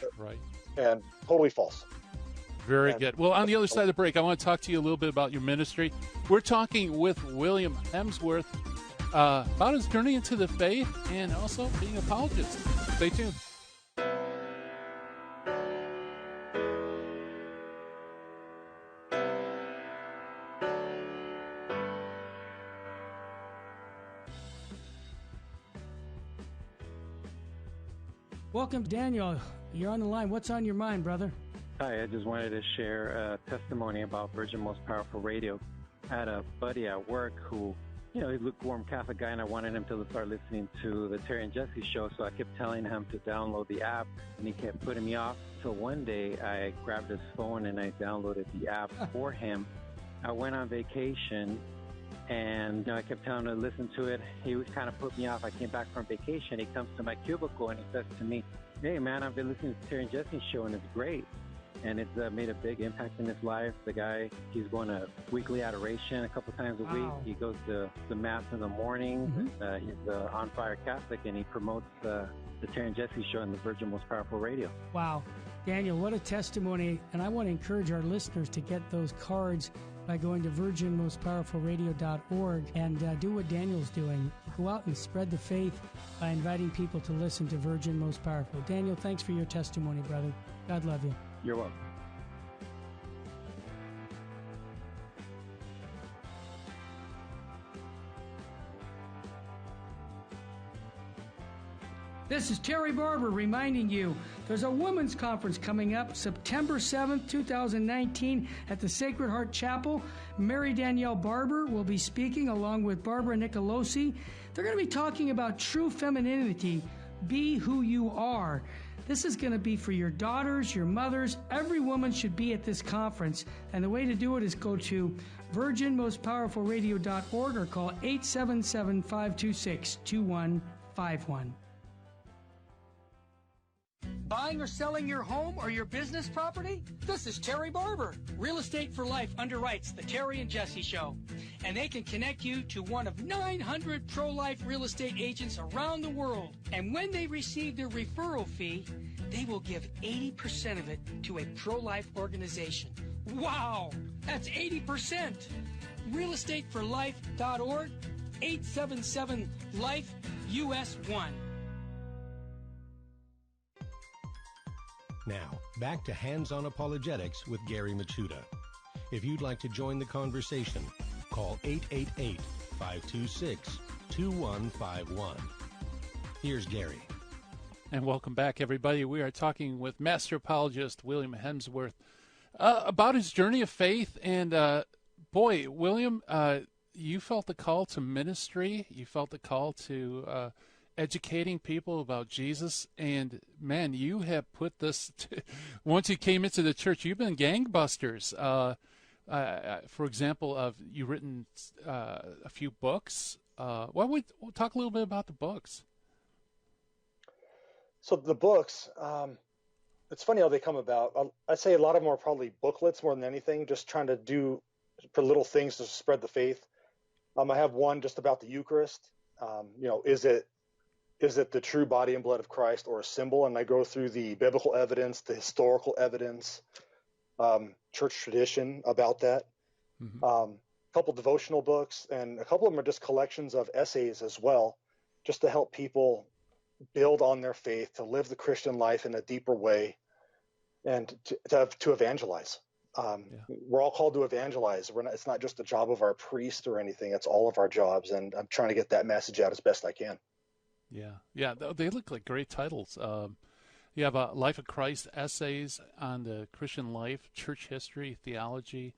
And totally false. Very good. Well, on the other side of the break, I want to talk to you a little bit about your ministry. We're talking with William Hemsworth about his journey into the faith and also being an apologist. Stay tuned. Welcome, Daniel. You're on the line. What's on your mind, brother? Hi, I just wanted to share a testimony about Virgin Most Powerful Radio. I had a buddy at work who, he's a lukewarm Catholic guy, and I wanted him to start listening to the Terry and Jesse show, so I kept telling him to download the app, and he kept putting me off. So one day, I grabbed his phone, and I downloaded the app for him. I went on vacation, and I kept telling him to listen to it. He was kind of put me off. I came back from vacation. He comes to my cubicle, and he says to me, hey, man, I've been listening to the Terry and Jesse show, and it's great. And it's made a big impact in his life. The guy, he's going to weekly adoration a couple times a week. He goes to the Mass in the morning. He's an on-fire Catholic, and he promotes the Terry and Jesse show on the Virgin Most Powerful Radio. Wow. Daniel, what a testimony. And I want to encourage our listeners to get those cards by going to virginmostpowerfulradio.org and do what Daniel's doing. Go out and spread the faith by inviting people to listen to Virgin Most Powerful. Daniel, thanks for your testimony, brother. God love you. You're welcome. This is Terry Barber reminding you there's a women's conference coming up September 7th, 2019 at the Sacred Heart Chapel. Mary Danielle Barber will be speaking along with Barbara Nicolosi. They're going to be talking about true femininity. Be who you are. This is going to be for your daughters, your mothers. Every woman should be at this conference. And the way to do it is go to virginmostpowerfulradio.org or call 877-526-2151. Buying or selling your home or your business property? This is Terry Barber. Real Estate for Life underwrites the Terry and Jesse Show. And they can connect you to one of 900 pro-life real estate agents around the world. And when they receive their referral fee, they will give 80% of it to a pro-life organization. Wow! That's 80%! realestateforlife.org, 877-LIFE-US1. Now, back to Hands-On Apologetics with Gary Machuda. If you'd like to join the conversation, call 888-526-2151. Here's Gary. And welcome back, everybody. We are talking with Master Apologist William Hemsworth about his journey of faith. And, boy, William, you felt the call to ministry. You felt the call to educating people about Jesus, and man, you have put this once you came into the church, you've been gangbusters. For example, you've written a few books. We'll talk a little bit about the books. So the books, it's funny how they come about. I'd say a lot of them are probably booklets more than anything, just trying to do for little things to spread the faith. I have one just about the Eucharist. Is it the true body and blood of Christ or a symbol? And I go through the biblical evidence, the historical evidence, church tradition about that. Mm-hmm. A couple devotional books, and a couple of them are just collections of essays as well, just to help people build on their faith, to live the Christian life in a deeper way, and to evangelize. We're all called to evangelize. It's not just the job of our priest or anything. It's all of our jobs, and I'm trying to get that message out as best I can. Yeah, they look like great titles. You have a Life of Christ, essays on the Christian life, church history, theology.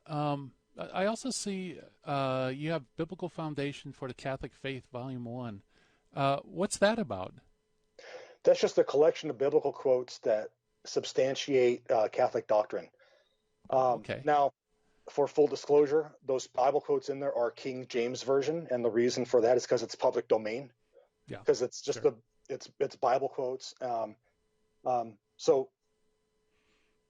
I also see you have Biblical Foundation for the Catholic Faith, Volume 1. What's that about? That's just a collection of biblical quotes that substantiate Catholic doctrine. Okay. Now, for full disclosure, those Bible quotes in there are King James Version, and the reason for that is because it's public domain. Yeah, because it's just it's Bible quotes. So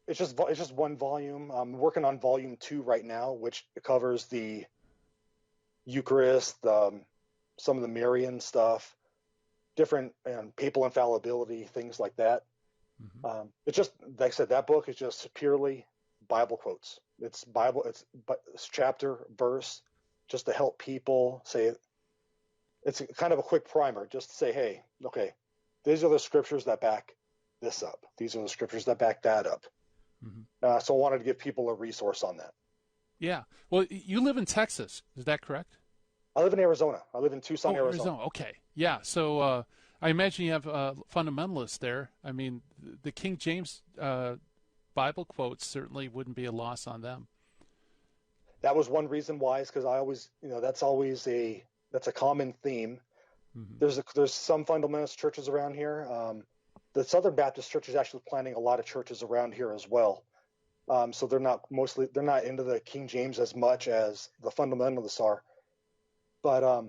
it's just one volume. I'm working on volume 2 right now, which covers the Eucharist, some of the Marian stuff, different papal infallibility, things like that. Mm-hmm. It's just, like I said, that book is just purely Bible quotes. It's Bible, it's chapter, verse, just to help people say. It's kind of a quick primer, just to say, hey, okay, these are the scriptures that back this up. These are the scriptures that back that up. Mm-hmm. So I wanted to give people a resource on that. Yeah. Well, you live in Texas. Is that correct? I live in Arizona. I live in Tucson, Arizona. Okay. Yeah. So I imagine you have fundamentalists there. I mean, the King James Bible quotes certainly wouldn't be a loss on them. That was one reason why, is because I always, that's a common theme. Mm-hmm. There's some fundamentalist churches around here. The Southern Baptist Church is actually planning a lot of churches around here as well. So they're not into the King James as much as the fundamentalists are. But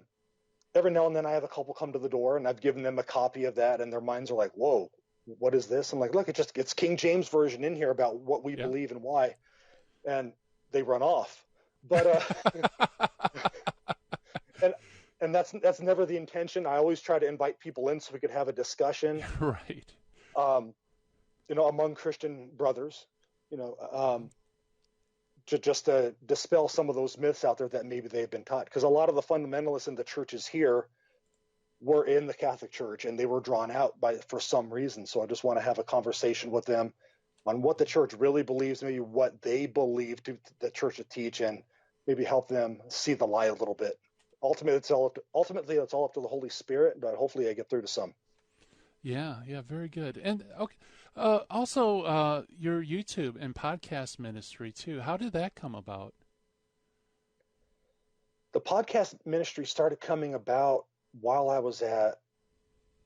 every now and then I have a couple come to the door, and I've given them a copy of that, and their minds are like, "Whoa, what is this?" I'm like, "Look, it's King James Version in here about what we believe and why," and they run off. But and that's never the intention. I always try to invite people in so we could have a discussion, right? Among Christian brothers, just to dispel some of those myths out there that maybe they've been taught. Because a lot of the fundamentalists in the churches here were in the Catholic Church, and they were drawn out for some reason. So I just want to have a conversation with them on what the church really believes, maybe what they believe the church to teach, and maybe help them see the light a little bit. Ultimately, it's all up to the Holy Spirit, but hopefully I get through to some. Yeah, yeah, very good. And okay, also your YouTube and podcast ministry too. How did that come about? The podcast ministry started coming about while I was at,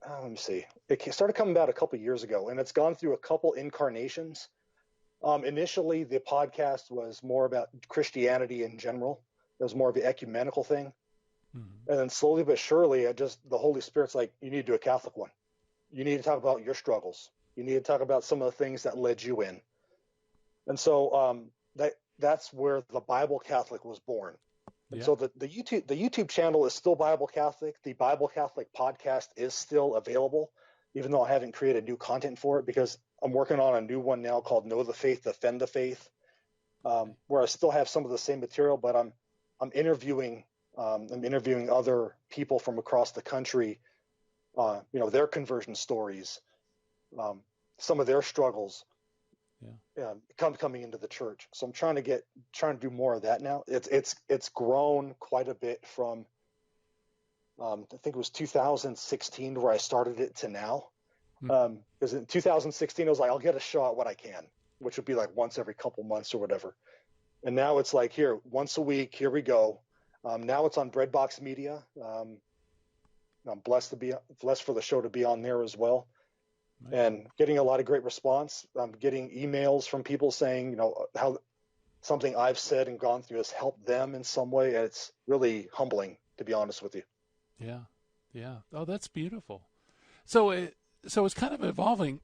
let me see, it started coming about a couple years ago, and it's gone through a couple incarnations. Initially, the podcast was more about Christianity in general. It was more of an ecumenical thing. Mm-hmm. And then slowly but surely, the Holy Spirit's like, you need to do a Catholic one. You need to talk about your struggles. You need to talk about some of the things that led you in. And so that's where the Bible Catholic was born. And so the YouTube channel is still Bible Catholic. The Bible Catholic podcast is still available, even though I haven't created new content for it, because I'm working on a new one now called Know the Faith, Defend the Faith, where I still have some of the same material, but I'm interviewing other people from across the country, their conversion stories, some of their struggles. Coming into the church. So I'm trying to do more of that now. It's grown quite a bit from I think it was 2016 where I started it to now. Because in 2016 I was like, I'll get a show at what I can, which would be like once every couple months or whatever. And now it's like, here, once a week, here we go. Now it's on Breadbox Media. I'm blessed for the show to be on there as well. And getting a lot of great response. I'm getting emails from people saying, how something I've said and gone through has helped them in some way. And it's really humbling, to be honest with you. Yeah. Yeah. Oh, that's beautiful. So it's kind of evolving.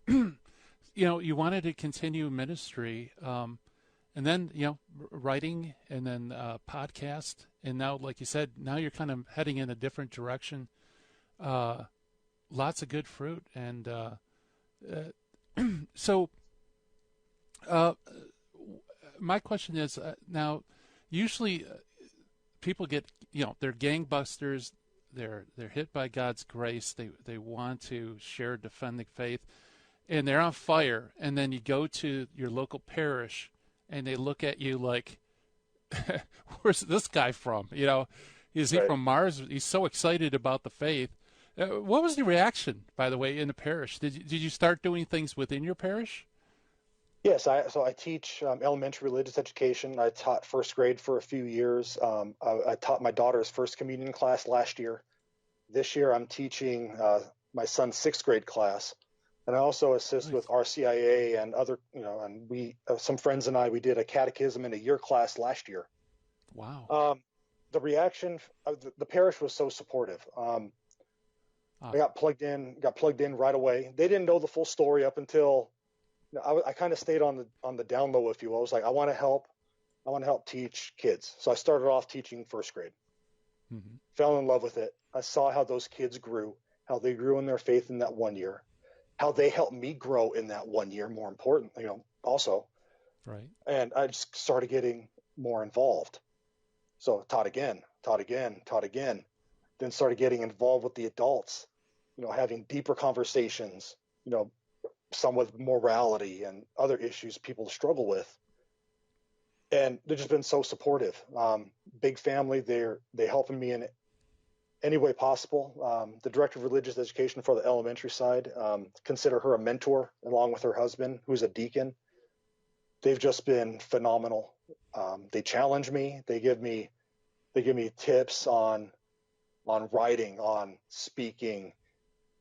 You wanted to continue ministry, and then, writing, and then podcast. And now, like you said, now you're kind of heading in a different direction. Lots of good fruit. And, so my question is, now usually people get, they're gangbusters, they're hit by God's grace, they want to share, defend the faith, and they're on fire, and then you go to your local parish and they look at you like, where's this guy from? Is he from Mars? He's so excited about the faith. What was the reaction, by the way, in the parish? Did you start doing things within your parish? Yes, I teach elementary religious education. I taught first grade for a few years. I taught my daughter's first communion class last year. This year I'm teaching my son's sixth grade class, and I also assist with RCIA and other, and we some friends and we did a catechism in a year class last year. Wow. The reaction of the parish was so supportive. I got plugged in right away. They didn't know the full story up until I kind of stayed on the down low, if you will. I was like, I want to help teach kids. So I started off teaching first grade. Mm-hmm. Fell in love with it. I saw how those kids grew, how they grew in their faith in that 1 year, how they helped me grow in that 1 year, more important, also. Right. And I just started getting more involved. So taught again, then started getting involved with the adults, having deeper conversations, some with morality and other issues people struggle with. And they've just been so supportive. Big family, they helping me in any way possible. The director of religious education for the elementary side, consider her a mentor along with her husband, who's a deacon. They've just been phenomenal. They challenge me. They give me tips on writing, on speaking,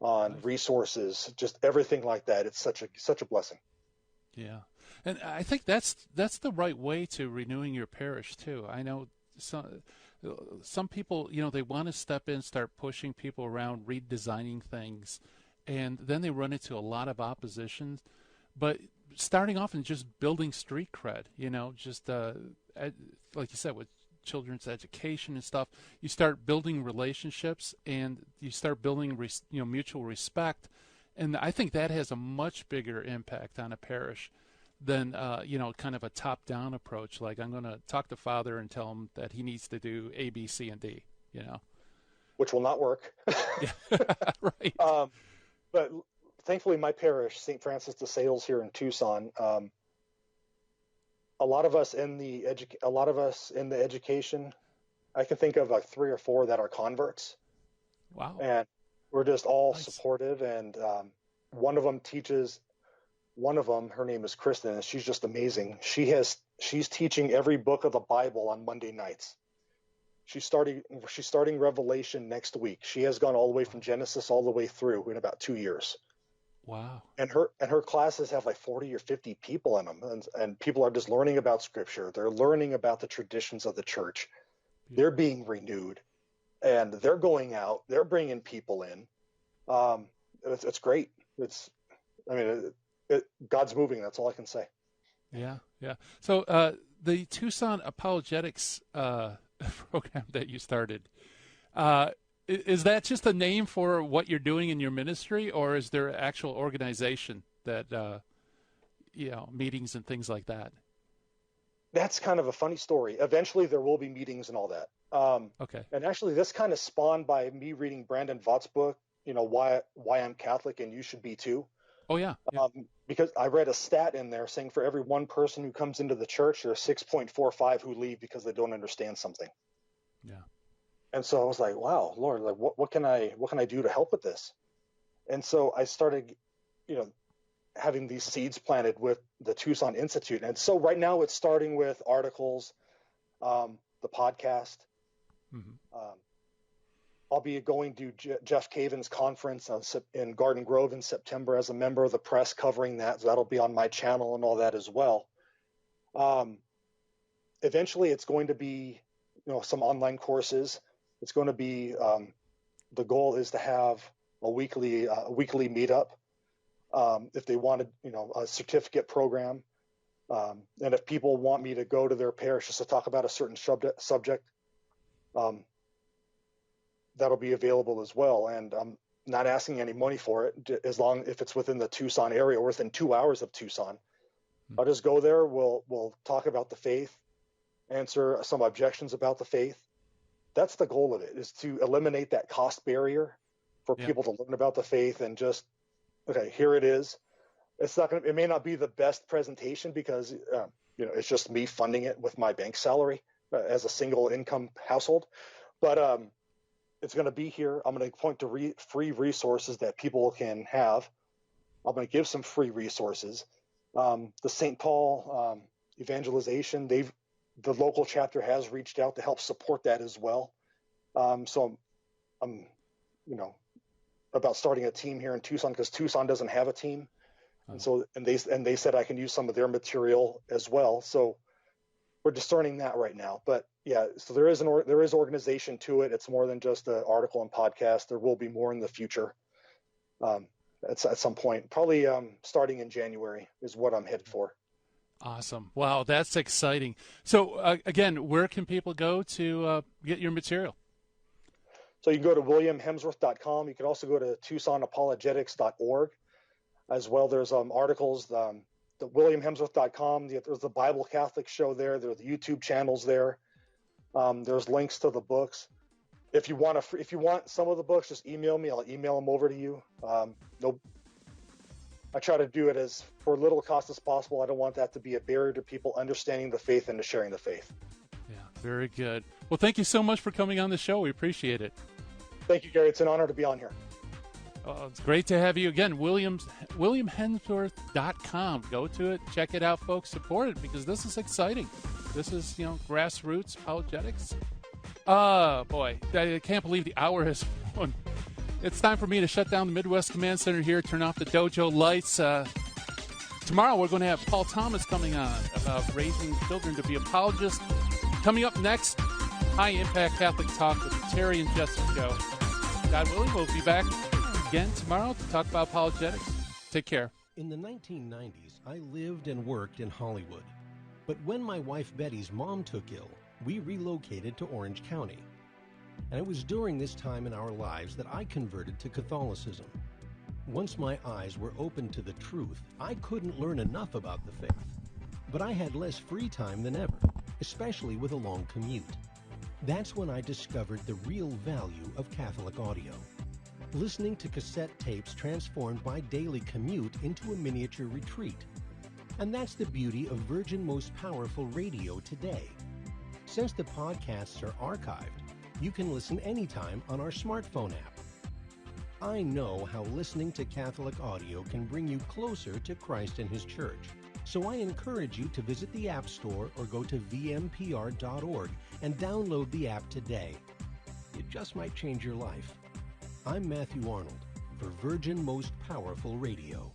on resources, just everything like that. It's such a blessing. Yeah. And I think that's the right way to renewing your parish too. I know some people, they want to step in, start pushing people around, redesigning things, and then they run into a lot of opposition. But starting off and just building street cred, just like you said, with children's education and stuff, you start building relationships and you start building mutual respect, and I think that has a much bigger impact on a parish than kind of a top-down approach. Like, I'm going to talk to Father and tell him that he needs to do A, B, C, and D. Which will not work. Right. But thankfully, my parish, St. Francis de Sales here in Tucson, a lot of us in the education, I can think of like 3 or 4 that are converts. Wow. And we're just all supportive, and one of them teaches. One of them, her name is Kristen, and she's just amazing. She's teaching every book of the Bible on Monday nights. She's starting Revelation next week. She has gone all the way from Genesis all the way through in about 2 years. Wow. And her classes have like 40 or 50 people in them, and people are just learning about Scripture. They're learning about the traditions of the church. They're being renewed, and they're going out. They're bringing people in. It's great. God's moving. That's all I can say. Yeah, yeah. So the Tucson Apologetics program that you started, is that just a name for what you're doing in your ministry, or is there an actual organization that, meetings and things like that? That's kind of a funny story. Eventually there will be meetings and all that. Okay. And actually this kind of spawned by me reading Brandon Vought's book, Why I'm Catholic and You Should Be Too. Oh, yeah. Because I read a stat in there saying for every one person who comes into the church, there are 6.45 who leave because they don't understand something. Yeah. And so I was like, wow, Lord, like what can I do to help with this? And so I started, having these seeds planted with the Tucson Institute. And so right now it's starting with articles, the podcast. Mm-hmm. I'll be going to Jeff Caven's conference in Garden Grove in September as a member of the press covering that. So that'll be on my channel and all that as well. Eventually it's going to be, some online courses. It's going to be, the goal is to have a weekly meetup. If they wanted, a certificate program. And if people want me to go to their parish just to talk about a certain subject, that'll be available as well. And I'm not asking any money for it, if it's within the Tucson area or within 2 hours of Tucson. I'll just go there. We'll talk about the faith, answer some objections about the faith. That's the goal of it, is to eliminate that cost barrier for people to learn about the faith and just, okay, here it is. It may not be the best presentation because, it's just me funding it with my bank salary as a single income household, but, it's going to be here. I'm going to point to free resources that people can have. I'm going to give some free resources. The St. Paul evangelization, the local chapter has reached out to help support that as well. So I'm about starting a team here in Tucson because Tucson doesn't have a team. And they said I can use some of their material as well. So we're discerning that right now. But yeah, so there is organization to it. It's more than just an article and podcast. There will be more in the future. At some point, probably starting in January is what I'm headed for. Awesome. Wow, that's exciting. So again, where can people go to get your material? So you can go to williamhemsworth.com. You can also go to tucsonapologetics.org as well. There's articles, the williamhemsworth.com. There's the Bible Catholic show there. There's the YouTube channels there. There's links to the books. If you want some of the books, just email me. I'll email them over to you. I try to do it as for little cost as possible. I don't want that to be a barrier to people understanding the faith and to sharing the faith. Yeah, very good. Well, thank you so much for coming on the show. We appreciate it. Thank you, Gary. It's an honor to be on here. It's great to have you again. WilliamHemsworth.com. Go to it. Check it out, folks. Support it because this is exciting. This is, grassroots apologetics. Boy, I can't believe the hour has flown. It's time for me to shut down the Midwest Command Center here, turn off the dojo lights. Tomorrow we're going to have Paul Thomas coming on about raising children to be apologists. Coming up next, High Impact Catholic Talk with the Terry and Jesse Show. God willing, we'll be back again tomorrow to talk about apologetics. Take care. In the 1990s, I lived and worked in Hollywood. But when my wife Betty's mom took ill, we relocated to Orange County. And it was during this time in our lives that I converted to Catholicism. Once my eyes were opened to the truth, I couldn't learn enough about the faith. But I had less free time than ever, especially with a long commute. That's when I discovered the real value of Catholic audio. Listening to cassette tapes transformed my daily commute into a miniature retreat. And that's the beauty of Virgin Most Powerful Radio today. Since the podcasts are archived, you can listen anytime on our smartphone app. I know how listening to Catholic audio can bring you closer to Christ and His Church. So I encourage you to visit the App Store or go to vmpr.org and download the app today. It just might change your life. I'm Matthew Arnold for Virgin Most Powerful Radio.